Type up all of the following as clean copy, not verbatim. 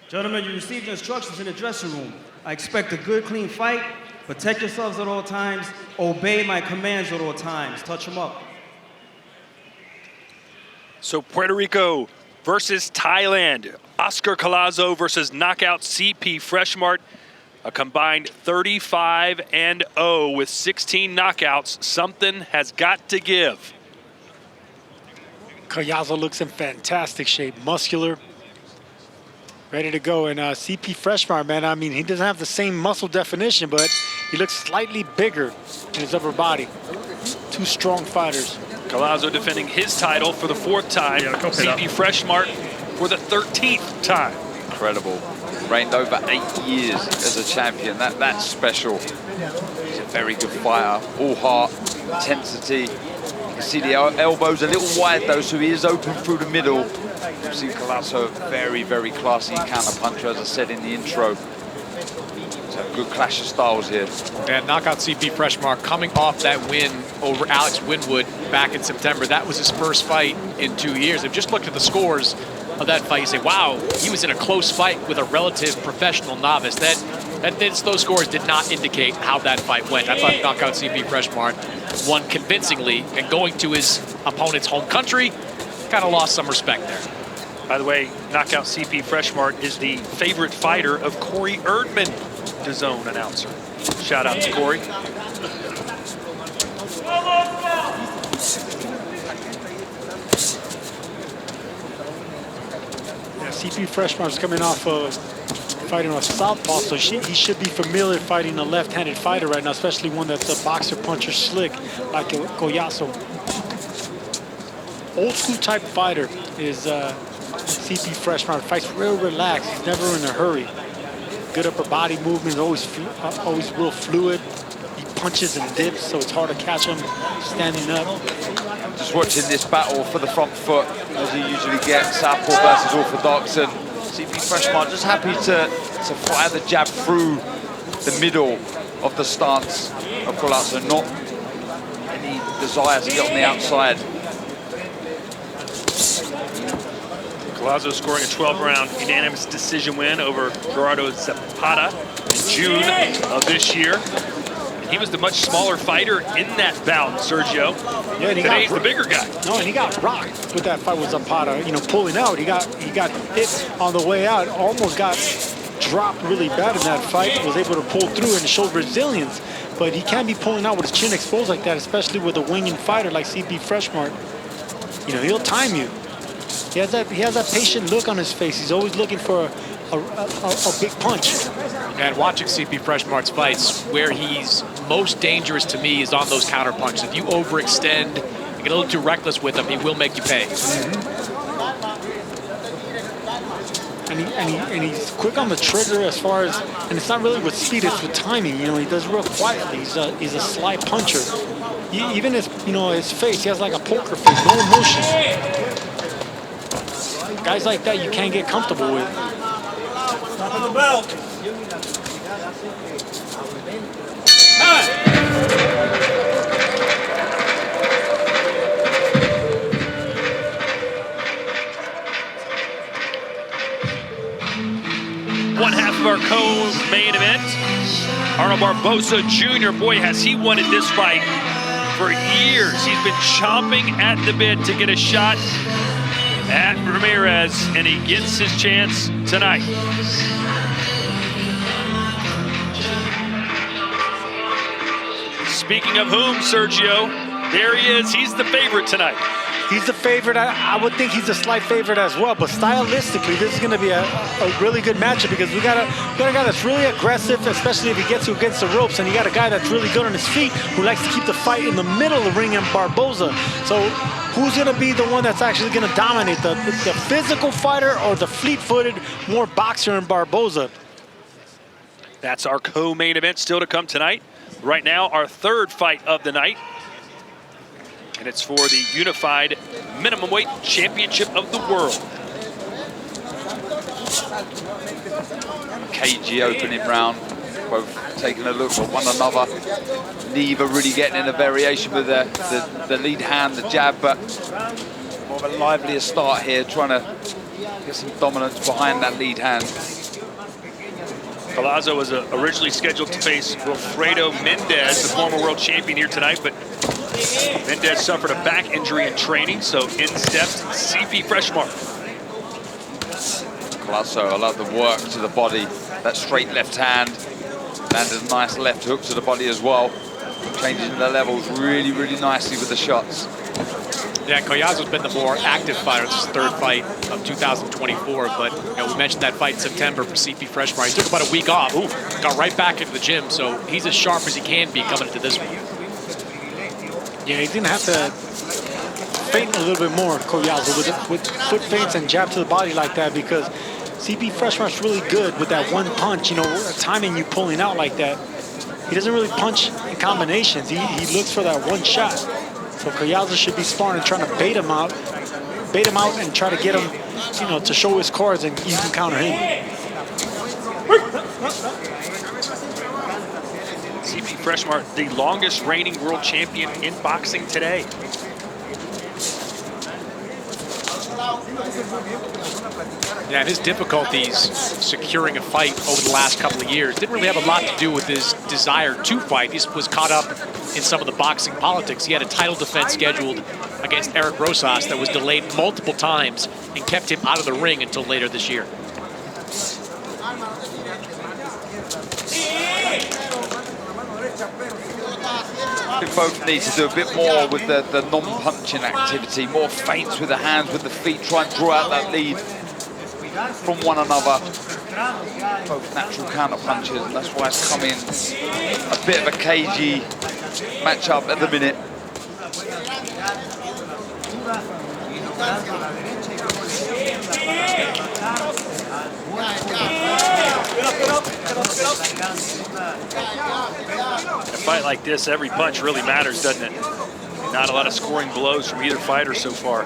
Gentlemen, you received your instructions in the dressing room. I expect a good, clean fight. Protect yourselves at all times. Obey my commands at all times. Touch them up. So Puerto Rico versus Thailand. Oscar Collazo versus knockout CP Freshmart. A combined 35-0 with 16 knockouts. Something has got to give. Collazo looks in fantastic shape, muscular, ready to go. And CP Freshmart, man, I mean, he doesn't have the same muscle definition, but he looks slightly bigger in his upper body. Two strong fighters. Collazo defending his title for the 4th time. CP Freshmart for the 13th time. Incredible. Reigned over 8 years as a champion. That's special. He's a very good fighter. All heart, intensity. You can see the elbows a little wide though, so he is open through the middle. You see Collazo, very, very classy counter-puncher, as I said in the intro. So a good clash of styles here. And knockout CP Freshmart coming off that win over Alex Winwood back in September. That was his first fight in 2 years. I've just looked at the scores of that fight. You say, wow, he was in a close fight with a relative professional novice. Those scores did not indicate how that fight went. I thought knockout CP Freshmart won convincingly, and going to his opponent's home country, kind of lost some respect there. By the way, knockout CP Freshmart is the favorite fighter of Corey Erdman, DAZN announcer. Shout out to Corey. Yeah, CP Freshmart's coming off of fighting a southpaw, so he should be familiar fighting a left-handed fighter right now, especially one that's a boxer, puncher, slick like Collazo. Old school type fighter is CP Freshmart. Fights real relaxed. He's never in a hurry. Good upper body movement, always real fluid. He punches and dips, so it's hard to catch him standing up. Just watching this battle for the front foot, as he usually gets, southpaw versus orthodox, and CP Freshmart just happy to fire the jab through the middle of the stance of Collazo, not any desire to get on the outside. Collazo scoring a 12-round unanimous decision win over Gerardo Zapata in June of this year. He was the much smaller fighter in that bout, Sergio. Yeah, and today he's the bigger guy. No, and he got rocked with that fight with Zapata. You know, pulling out. He got hit on the way out. Almost got dropped really bad in that fight. Was able to pull through and showed resilience. But he can't be pulling out with his chin exposed like that, especially with a winging fighter like CP Freshmart. You know, he'll time you. He has that patient look on his face. He's always looking for a big punch. And watching CP Freshmart's fights, where he's most dangerous to me is on those counter punches. If you overextend and get a little too reckless with him, he will make you pay. And he's quick on the trigger as far as, and it's not really with speed, it's with timing. You know, he does real quietly. He's a sly puncher. Even his face, he has like a poker face, no emotion. Guys like that you can't get comfortable with. Top of the belt. One half of our co-main event, Arnold Barboza Jr. Boy, has he wanted this fight for years. He's been chomping at the bit to get a shot at Ramirez, and he gets his chance tonight. Speaking of whom, Sergio, there he is. He's the favorite tonight. He's the favorite. I would think he's a slight favorite as well. But stylistically, this is going to be a really good matchup because we got a guy that's really aggressive, especially if he gets you against the ropes. And you got a guy that's really good on his feet who likes to keep the fight in the middle of the ring in Barboza. So who's going to be the one that's actually going to dominate, the physical fighter or the fleet-footed, more boxer in Barboza? That's our co-main event still to come tonight. Right now, our third fight of the night. And it's for the unified minimum weight championship of the world. Cagey opening round, both taking a look at one another. Neither really getting in a variation with the lead hand, the jab, but more of a livelier start here, trying to Get some dominance behind that lead hand. Collazo was originally scheduled to face Wilfredo Mendez, the former world champion, here tonight, but Mendez suffered a back injury in training, so in steps CP Freshmark. Collazo, I love the work to the body. That straight left hand. Landed a nice left hook to the body as well. Changing the levels really, really nicely with the shots. Yeah, Collazo's been the more active fighter. This is his third fight of 2024, but we mentioned that fight in September for CP Freshmark. He took about a week off, got right back into the gym, so he's as sharp as he can be coming into this one. Yeah, he didn't have to feint a little bit more, Collazo, with foot feints and jab to the body like that, because CP Freshmark's really good with that one punch, timing you pulling out like that. He doesn't really punch in combinations. He looks for that one shot. So Collazo should be smart and trying to bait him out and try to get him, to show his cards, and you can counter him. CP Freshmark, the longest reigning world champion in boxing today. Yeah, and his difficulties securing a fight over the last couple of years didn't really have a lot to do with his desire to fight. He was caught up in some of the boxing politics. He had a title defense scheduled against Eric Rosas that was delayed multiple times and kept him out of the ring until later this year. I think both need to do a bit more with the non-punching activity, more feints with the hands, with the feet, try and draw out that lead from one another. Both natural counter punches, and that's why it's coming a bit of a cagey matchup at the minute. In a fight like this, every punch really matters, doesn't it? Not a lot of scoring blows from either fighter so far.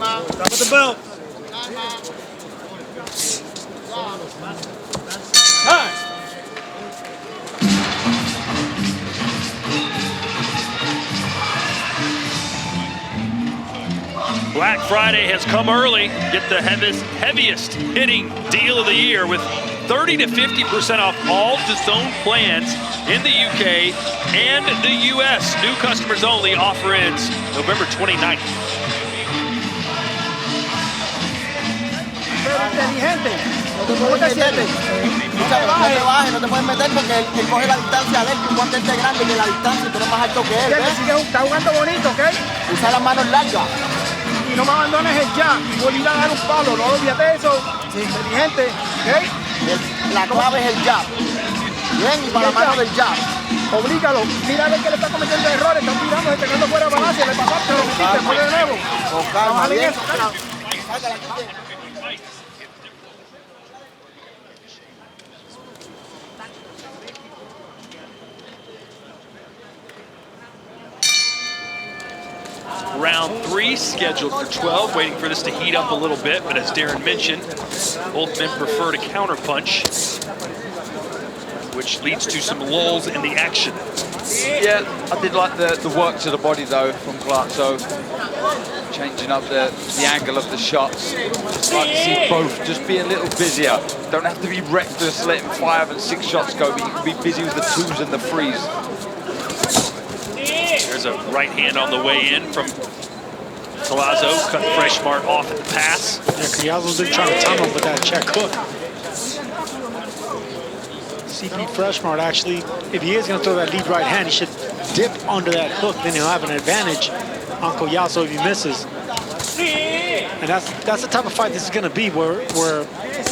Top of the belt. Black Friday has come early. Get the heaviest hitting deal of the year with 30 to 50% off all DAZN plans in the UK and the US. New customers only. Offer ends November 29th. Inteligente, ¿cómo te sientes? No te bajes, no te puedes meter porque él coge la distancia de él, un guante grande de la distancia y tú eres más alto que él. Está jugando bonito, ¿ok? Usa las manos largas. Y no me abandones el jab, volver a dar un palo, no olvídate de eso. Sí. Inteligente, ¿ok? La clave es el jab. Bien, y para la mano del jab. Oblígalo, mira a ver que le está cometiendo errores, están tirando, despegando fuera de balance, le pasaste, lo metiste, después de nuevo. Con calma, bien. Round 3 scheduled for 12, waiting for this to heat up a little bit, but as Darren mentioned, both men prefer to counterpunch, which leads to some lulls in the action. Yeah, I did like the work to the body though from Collazo, changing up the angle of the shots. Just like to see both just be a little busier. Don't have to be reckless letting 5 and 6 shots go, but you can be busy with the 2s and the 3s. There's a right hand on the way in from Collazo, cut Freshmark off at the pass. Yeah, Collazo's been trying to time him with that check hook. CP Freshmark actually, if he is going to throw that lead right hand, he should dip under that hook, then he'll have an advantage on Collazo if he misses. And that's the type of fight this is going to be, where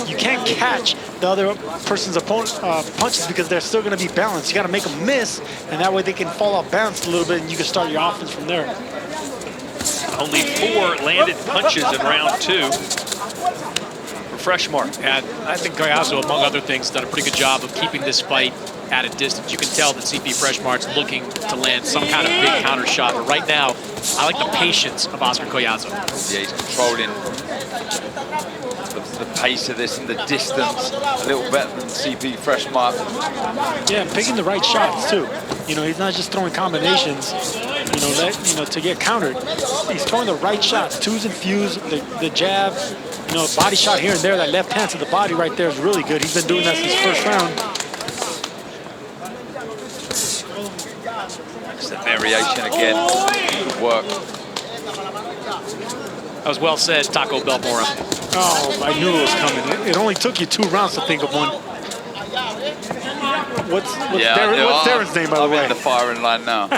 you can't catch the other person's opponent punches because they're still going to be balanced. You got to make them miss, and that way they can fall off balance a little bit, and you can start your offense from there. Only 4 landed punches in round 2 for Freshmark. And I think Collazo, among other things, done a pretty good job of keeping this fight at a distance. You can tell that CP Freshmart's looking to land some kind of big counter shot. But right now, I like the patience of Oscar Collazo. Yeah, he's controlling the pace of this and the distance a little better than CP Freshmart. Yeah, and picking the right shots too. You know, he's not just throwing combinations, to get countered. He's throwing the right shots, twos and fews, the jab, body shot here and there. That left hand to the body right there is really good. He's been doing that since first round. It's a variation again. Good work. That was well said, Taco Belmora. Oh, I knew it was coming. It only took you 2 rounds to think of one. What's Darren's name, by the way? I'm in the firing line now.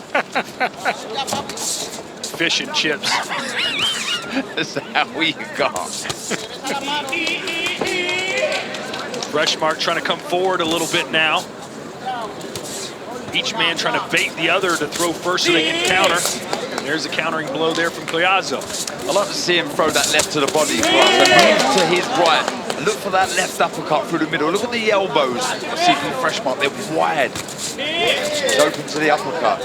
Fish and chips. That's how we got. Freshmart trying to come forward a little bit now. Each man trying to bait the other to throw first so they can counter. There's a countering blow there from Collazo. I love to see him throw that left to the body. Move to his right. And look for that left uppercut through the middle. Look at the elbows of CP Freshmart. They're wide. He's open to the uppercut.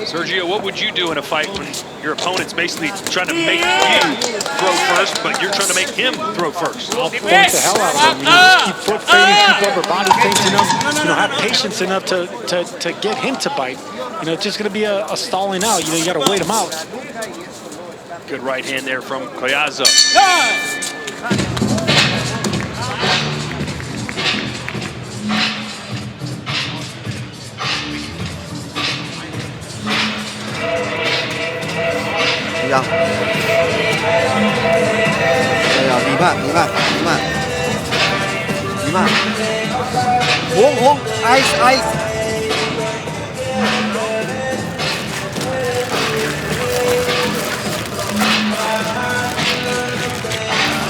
Sergio, what would you do in a fight when your opponent's basically trying to make you throw first, but you're trying to make him throw first? I'll point the hell out of him. Just keep foot fading, keep upper body feinting him. Have patience enough to get him to bite. It's just going to be a stalling out. You got to wait him out. Good right hand there from Collazo. Dạ. Mỉm ạ. Uống. Ice.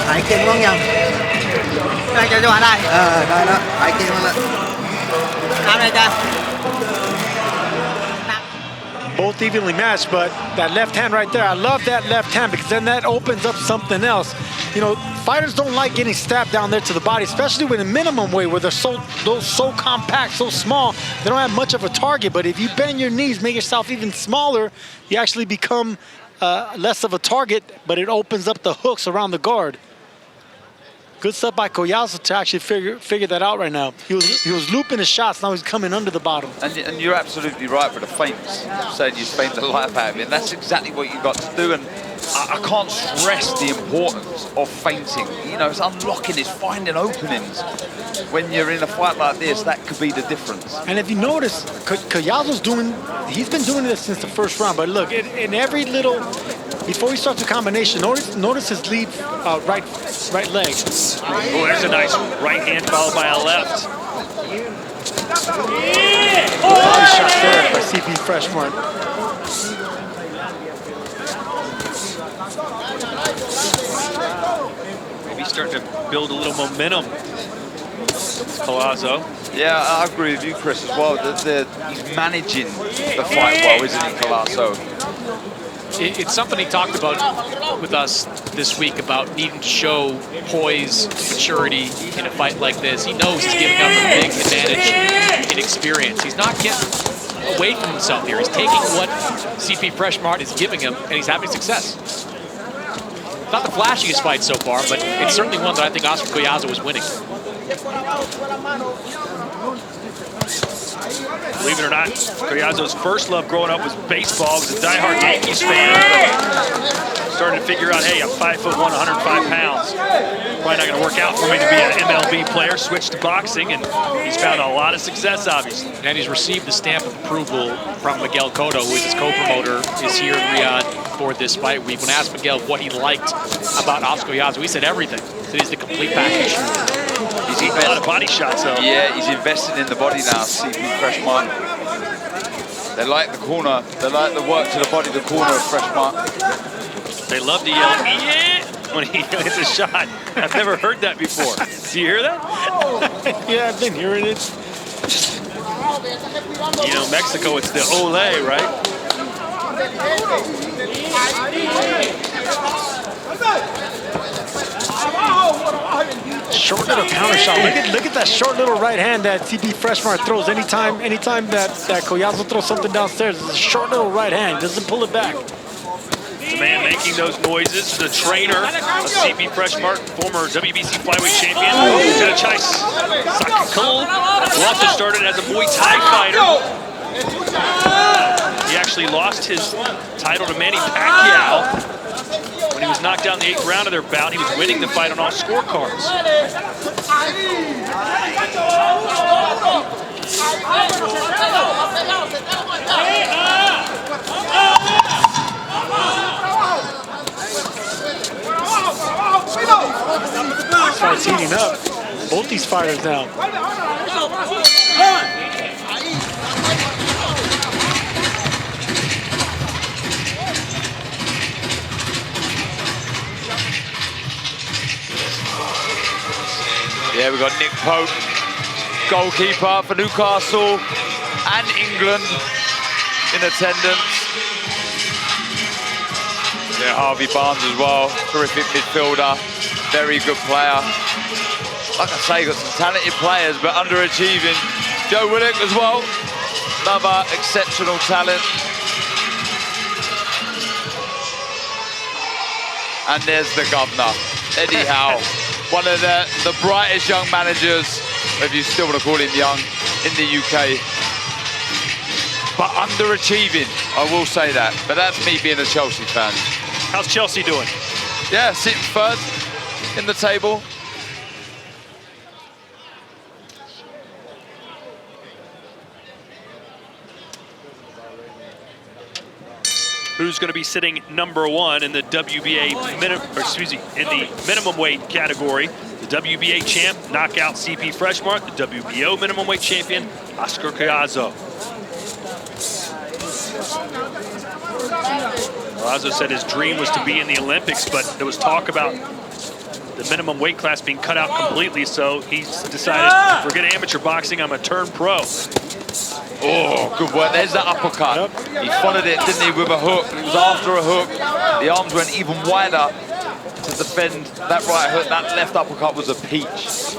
Hải kinh ngon nhầm. Đây cho bạn đây. Đây đó. Hải kinh ngon lắm. Làm này cha. Both evenly matched, but that left hand right there, I love that left hand because then that opens up something else. Fighters don't like getting stabbed down there to the body, especially with a minimum weight where they're so compact, so small, they don't have much of a target. But if you bend your knees, make yourself even smaller, you actually become less of a target, but it opens up the hooks around the guard. Good stuff by Collazo to actually figure that out right now. He was looping his shots, now he's coming under the bottom. And you're absolutely right for the feints, saying you feint the life out of him. That's exactly what you've got to do. And I can't stress the importance of feinting. It's unlocking, it's finding openings. When you're in a fight like this, that could be the difference. And if you notice, Collazo's he's been doing this since the first round. But look, in every little, before he starts a combination, notice his lead right leg. Oh, there's a nice right hand followed by a left. Body shot there by CP Freshmart. Maybe starting to build a little momentum. Collazo. Yeah, I agree with you, Chris, as well. He's managing the fight well, isn't he, Collazo? It's something he talked about with us this week about needing to show poise, maturity in a fight like this. He knows he's giving up a big advantage in experience. He's not getting away from himself here. He's taking what CP Freshmart is giving him, and he's having success. Not the flashiest fight so far, but it's certainly one that I think Oscar Collazo was winning. Believe it or not, Collazo's first love growing up was baseball. He was a diehard Yankees fan. Started to figure out, hey, I'm 5'1", 105 pounds. Probably not going to work out for me to be an MLB player. Switched to boxing, and he's found a lot of success, obviously. And he's received the stamp of approval from Miguel Cotto, who is his co-promoter, is here in Riyadh for this fight week. When I asked Miguel what he liked about Oscar Collazo, he said everything. So he's the complete package. He's eating a lot of body shots, though. Yeah, he's invested in the body now, CP Freshmart. They like the corner. They like the work to the body, the corner of Freshmart. They love to yell, yeah, when he hits a shot. I've never heard that before. Do you hear that? Yeah, I've been hearing it. Mexico, it's the ole, right? Short little counter shot. Look at that short little right hand that CP Freshmart throws. Anytime that Collazo throws something downstairs, it's a short little right hand. Doesn't pull it back. The man making those noises, the trainer of CP Freshmart, former WBC flyweight champion. Collazo started as a Muay Thai fighter. He actually lost his title to Manny Pacquiao when he was knocked down in the 8th round of their bout. He was winning the fight on all scorecards. This fight's heating up. Both these fighters now. Yeah, we've got Nick Pope, goalkeeper for Newcastle and England in attendance. Yeah, Harvey Barnes as well, terrific midfielder, very good player. Like I say, got some talented players, but underachieving. Joe Willock as well, another exceptional talent. And there's the governor, Eddie Howe, one of the brightest young managers, if you still want to call him young, in the UK. But underachieving, I will say that. But that's me being a Chelsea fan. How's Chelsea doing? Yeah, sitting third in the table. Who's going to be sitting #1 in the WBA in the minimum weight category? The WBA champ, knockout CP Freshmart. The WBO minimum weight champion, Oscar Collazo. Collazo said his dream was to be in the Olympics, but there was talk about the minimum weight class being cut out completely, so he's decided, forget amateur boxing, I'm a turn pro. Oh, good work. There's that uppercut. He followed it, didn't he, with a hook. It was after a hook. The arms went even wider to defend that right hook. That left uppercut was a peach.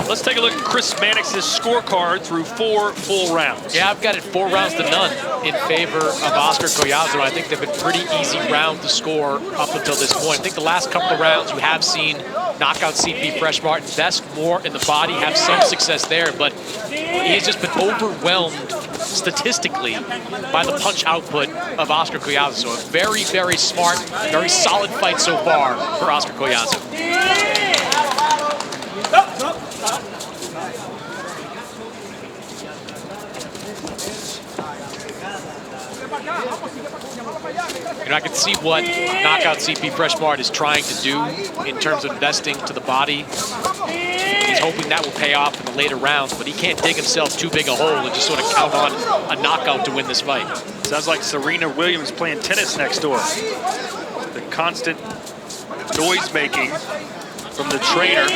Let's take a look at Chris Mannix's scorecard through 4 full rounds. Yeah, I've got it 4 rounds to none in favor of Oscar Collazo. I think they've been pretty easy round to score up until this point. I think the last couple of rounds you have seen knockout CP Freshmart invest more in the body, have some success there, but he has just been overwhelmed statistically by the punch output of Oscar Collazo. So a very, very smart, very solid fight so far for Oscar Collazo. You know, I can see what knockout CP Freshmart is trying to do in terms of investing to the body. He's hoping that will pay off in the later rounds, but he can't dig himself too big a hole and just sort of count on a knockout to win this fight. Sounds like Serena Williams playing tennis next door. The constant noise making from the trainer,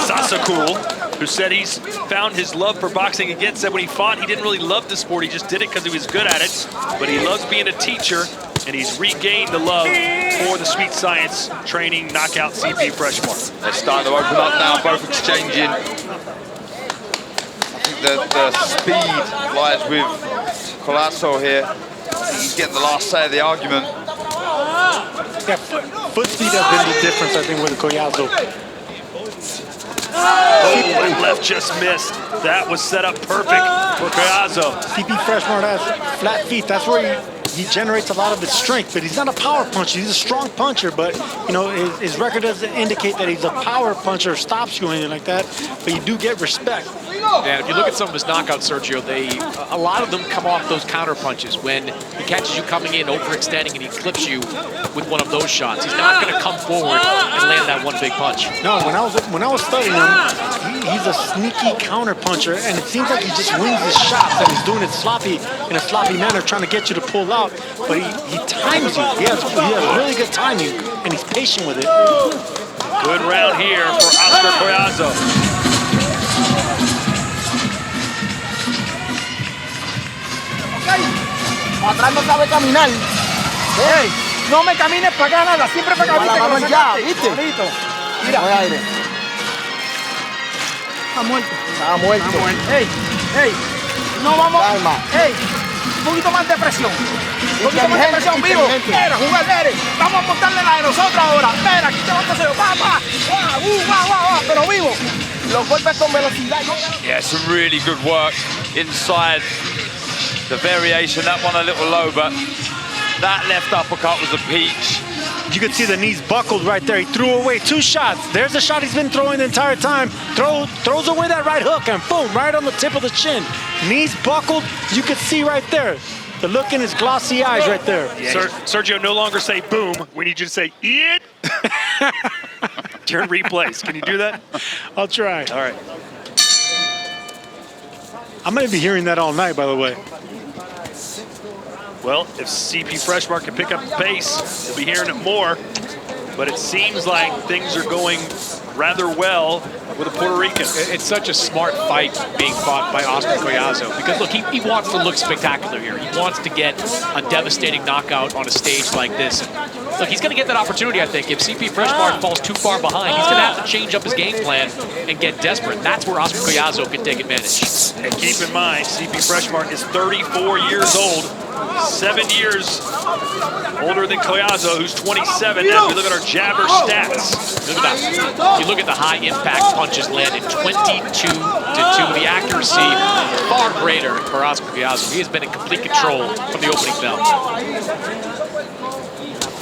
Sasakul, who said he's found his love for boxing again. Said when he fought, he didn't really love the sport. He just did it because he was good at it. But he loves being a teacher, and he's regained the love for the sweet science training knockout CP Freshmart. They're starting to open up now, both exchanging. I think the speed lies with Collazo here. He's getting the last say of the argument. Yeah, foot speed has been the difference, I think, with Collazo. Oh, and left just missed. That was set up perfect for Collazo. CP Freshmart has flat feet. That's where he generates a lot of his strength, but he's not a power puncher. He's a strong puncher, but you know his record doesn't indicate that he's a power puncher, stops you or anything like that. But you do get respect. And if you look at some of his knockouts, Sergio, a lot of them come off those counter punches when he catches you coming in, overextending, and he clips you with one of those shots. He's not going to come forward and land that one big punch. No, when I was studying him, he's a sneaky counter puncher, and it seems like he just wins his shots and he's doing it sloppy in a sloppy manner, trying to get you to pull out. But he times you. He has really good timing, and he's patient with it. Good round here for Oscar Collazo. Atrás no sabe caminar. Ey, no me camines para acá nada, siempre para acá. Con la ¿viste? mano Que lo ya, sacaste. ¿viste? Bonito. Mira. Mira, aire. está muerto. Está muerto. Está muerto. Ey, no vamos. Calma. Ey, un poquito más de presión. Un poquito más de presión, vivo. Inteligente. Mira, jugar, Ere. Vamos a montarle la de nosotros ahora. Mira, aquí te va a paseo. Va. Pero vivo. Los golpes con velocidad. Yeah, some really good work inside the variation. That one a little low, but that left uppercut was a peach. You could see the knees buckled right there. He threw away 2 shots. There's the shot he's been throwing the entire time. Throws away that right hook and boom, right on the tip of the chin. Knees buckled. You could see right there. The look in his glossy eyes right there. Sergio, no longer say boom. We need you to say it. Turn replays. Can you do that? I'll try. All right. I'm going to be hearing that all night, by the way. Well, if CP Freshmark can pick up the pace, you'll be hearing it more. But it seems like things are going rather well with the Puerto Rican. It's such a smart fight being fought by Oscar Collazo because, look, he wants to look spectacular here. He wants to get a devastating knockout on a stage like this. And look, he's going to get that opportunity, I think. If CP Freshmark falls too far behind, he's going to have to change up his game plan and get desperate. That's where Oscar Collazo can take advantage. And keep in mind, CP Freshmark is 34 years old, 7 years older than Collazo, who's 27, as we look at our jabber stats. Look at that. You look at the high impact punches landed, 22-2. The accuracy far greater for Oscar Collazo. He has been in complete control from the opening bell.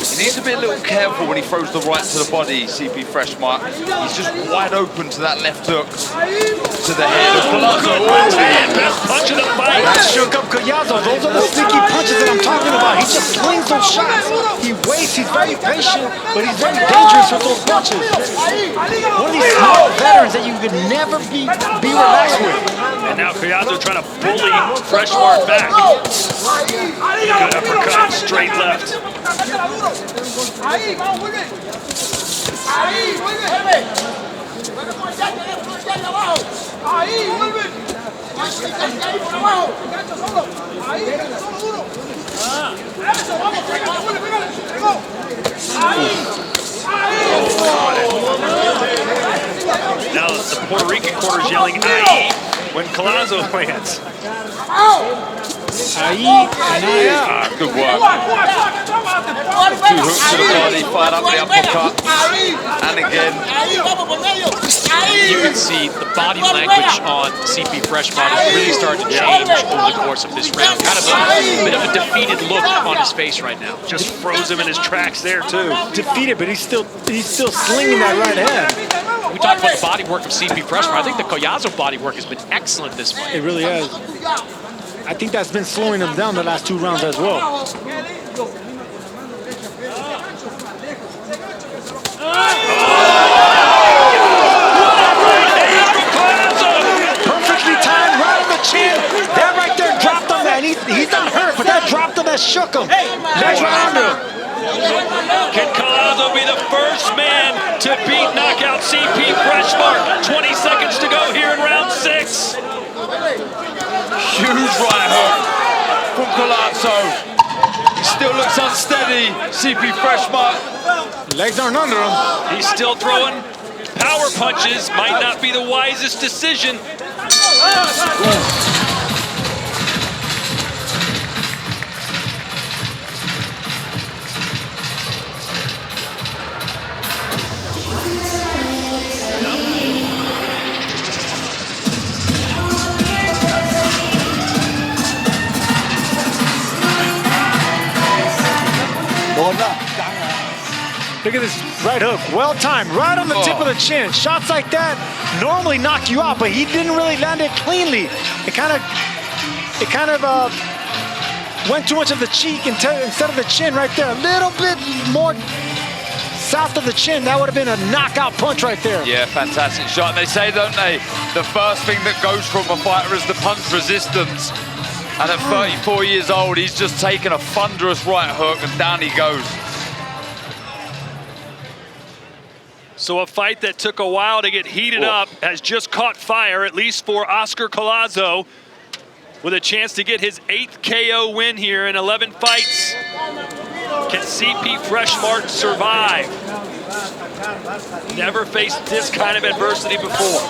He needs to be a little careful when he throws the right to the body, CP Freshmark. He's just wide open to that left hook to the head of Collazo. Best punch of the fight. That shook up Collazo. Those are the sneaky punches that I'm talking about. He just slings those shots. He waits, he's very patient, but he's very dangerous with those punches. One of these small veterans that you could never be relaxed with. And now Collazo trying to bully Freshmark back. Good uppercut, straight left. Ahí, vamos, vuelve. Ahí, vuelve. Vuelve con el jab, con el jab abajo. Ahí, vuelve. Ahí, por abajo. Gancho solo. Ahí, gancho solo duro. Eso, vamos, pégale, vuelve, pégale. Pegó. Ahí. Now the Puerto Rican quarter's yelling "Aye" when Collazo lands. Good work. 2 hooks to the body, fired up the uppercut. And again. You can see the body language on CP Freshmark is really starting to change over the course of this round. Kind of a bit of a defeated look on his face right now. Just froze him in his tracks there too. Defeated, but he's still slinging that right hand. We talked about the body work of CP Freshmark. I think the Collazo body work has been excellent this fight. It really has. I think that's been slowing him down the last 2 rounds as well. Perfectly timed, right on the chin. That right there dropped him, man. He's not hurt, but that dropped him, that shook him. That's right under him. Can Collazo be the first man to beat knockout CP Freshmark? 20 seconds to go here in round 6. Huge right hook from Collazo. He still looks unsteady, CP Freshmark. Legs aren't under him. He's still throwing power punches. Might not be the wisest decision. Look at this right hook, well timed, right on the tip of the chin. Shots like that normally knock you out, but he didn't really land it cleanly. It kind of went too much of the cheek instead of the chin right there. A little bit more south of the chin, that would have been a knockout punch right there. Yeah, fantastic shot. They say, don't they, the first thing that goes from a fighter is the punch resistance. And at 34 years old, he's just taken a thunderous right hook and down he goes. So a fight that took a while to get heated up has just caught fire, at least for Oscar Collazo, with a chance to get his 8th KO win here in 11 fights. Can CP Freshmart survive? Never faced this kind of adversity before.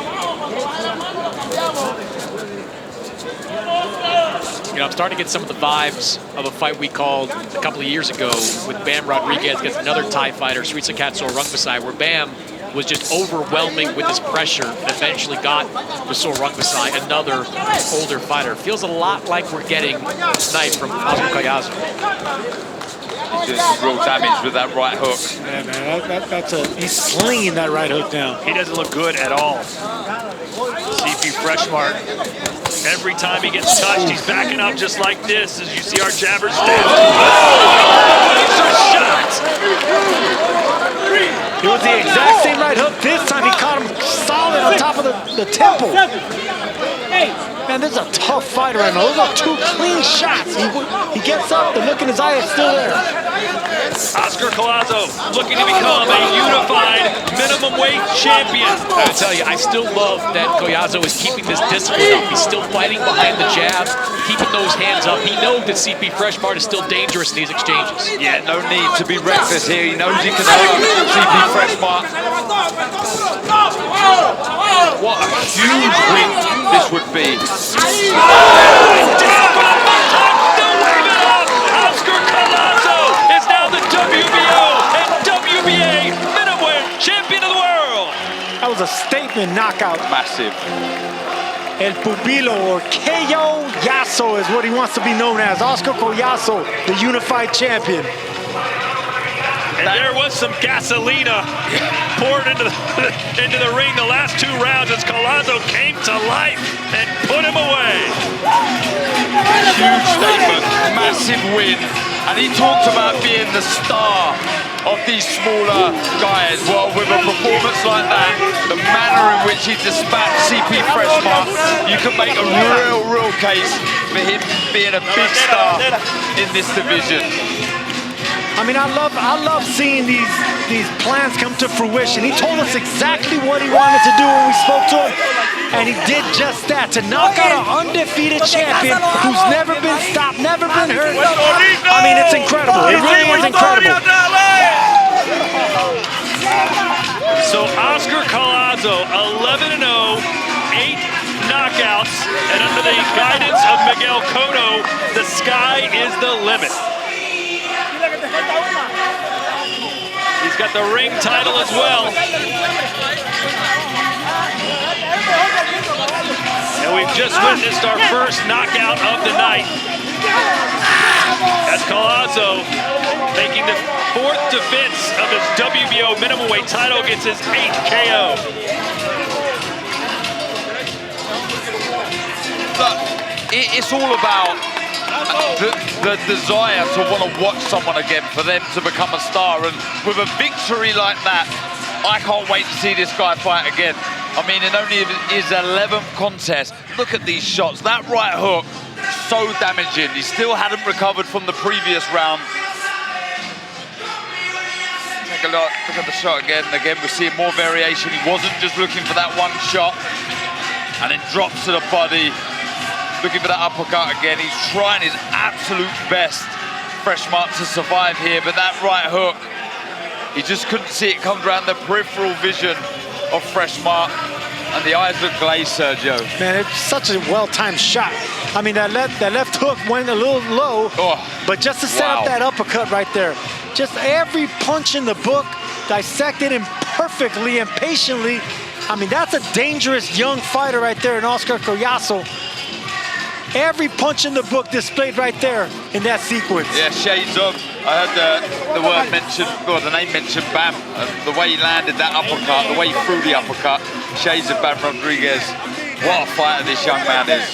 You know, I'm starting to get some of the vibes of a fight we called a couple of years ago with Bam Rodriguez against another Thai fighter, Srisakat Sorungpasai, where Bam was just overwhelming with his pressure and eventually got the Sorungpasai, another older fighter. Feels a lot like we're getting tonight from Oscar Collazo. He's doing some real damage with that right hook. Yeah, man, he's slinging that right hook down. He doesn't look good at all. CP Freshmart, every time he gets touched, he's backing up just like this, as you see our jabbers stand. It was the exact same right hook. This time he caught him solid on top of the temple. Man, this is a tough fight right now. Those are 2 clean shots. He gets up, the look in his eye is still there. Oscar Collazo looking to become a unified minimum weight champion. I tell you, I still love that Collazo is keeping this discipline up. He's still fighting behind the jabs, keeping those hands up. He knows that CP Freshmart is still dangerous in these exchanges. Yeah, no need to be reckless here. He knows he can hurt CP Freshmart. What a huge win this would be. Oscar Collazo is now the WBO and WBA middleweight champion of the world. That was a statement knockout. Massive. El Pupilo, or KO Yasso, is what he wants to be known as. Oscar Collazo, the unified champion. And there was some gasolina poured into the ring the last 2 rounds as Collazo came to life and put him away. Huge statement, massive win. And he talked about being the star of these smaller guys. Well, with a performance like that, the manner in which he dispatched CP Freshmart, you can make a real case for him being a big star in this division. I mean, I love seeing these plans come to fruition. He told us exactly what he wanted to do when we spoke to him, and he did just that, to knock out an undefeated champion who's never been stopped, never been hurt. I mean, it's incredible. It really is incredible. So Oscar Collazo, 11-0, 8 knockouts, and under the guidance of Miguel Cotto, the sky is the limit. He's got the ring title as well. And we've just witnessed our first knockout of the night, as Collazo, making the 4th defense of his WBO minimum weight title, gets his 8th KO. Look, it's all about the desire to want to watch someone again, for them to become a star. And with a victory like that, I can't wait to see this guy fight again. I mean, in only his 11th contest, look at these shots. That right hook, so damaging. He still hadn't recovered from the previous round. Take a look at the shot again. Again, we're seeing more variation. He wasn't just looking for that one shot, and it drops to the body. Looking for that uppercut again. He's trying his absolute best, Freshmart, to survive here, but that right hook, he just couldn't see it come around the peripheral vision of Freshmart, and the eyes look glazed, Sergio. Man, it's such a well-timed shot. I mean, that left hook went a little low, but just to set up that uppercut right there, just every punch in the book, dissected him perfectly and patiently. I mean, that's a dangerous young fighter right there in Oscar Collazo. Every punch in the book displayed right there in that sequence. Yeah, shades of. I heard the word mentioned, or the name mentioned, Bam. The way he landed that uppercut, the way he threw the uppercut, shades of Bam Rodriguez. What a fighter this young man is.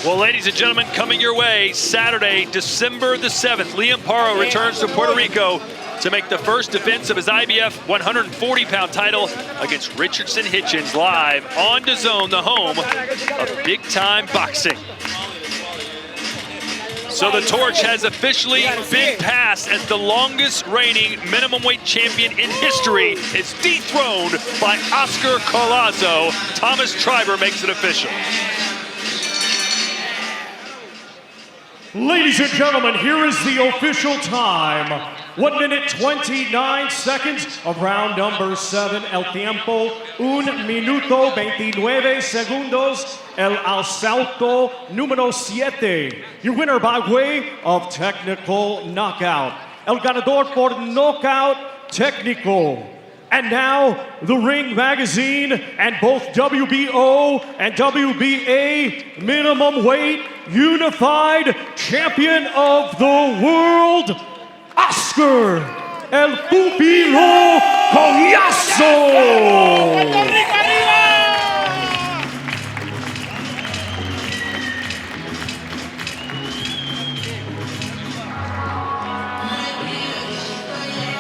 Well, ladies and gentlemen, coming your way, Saturday, December the 7th, Liam Paro returns to Puerto Rico to make the first defense of his IBF 140-pound title against Richardson Hitchens, live on DAZN, the home of big-time boxing. So the torch has officially been passed as the longest reigning minimum weight champion in history is dethroned by Oscar Collazo. Thomas Triber makes it official. Ladies and gentlemen, here is the official time. 1 minute 29 seconds of round number 7. El tiempo, 1 minuto 29 segundos. El asalto número 7. Your winner by way of technical knockout. El ganador por knockout técnico. And now, the Ring Magazine and both WBO and WBA minimum weight unified champion of the world, Oscar El Pupilo Collazo.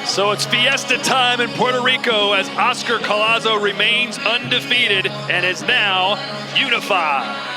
So it's fiesta time in Puerto Rico as Oscar Collazo remains undefeated and is now unified.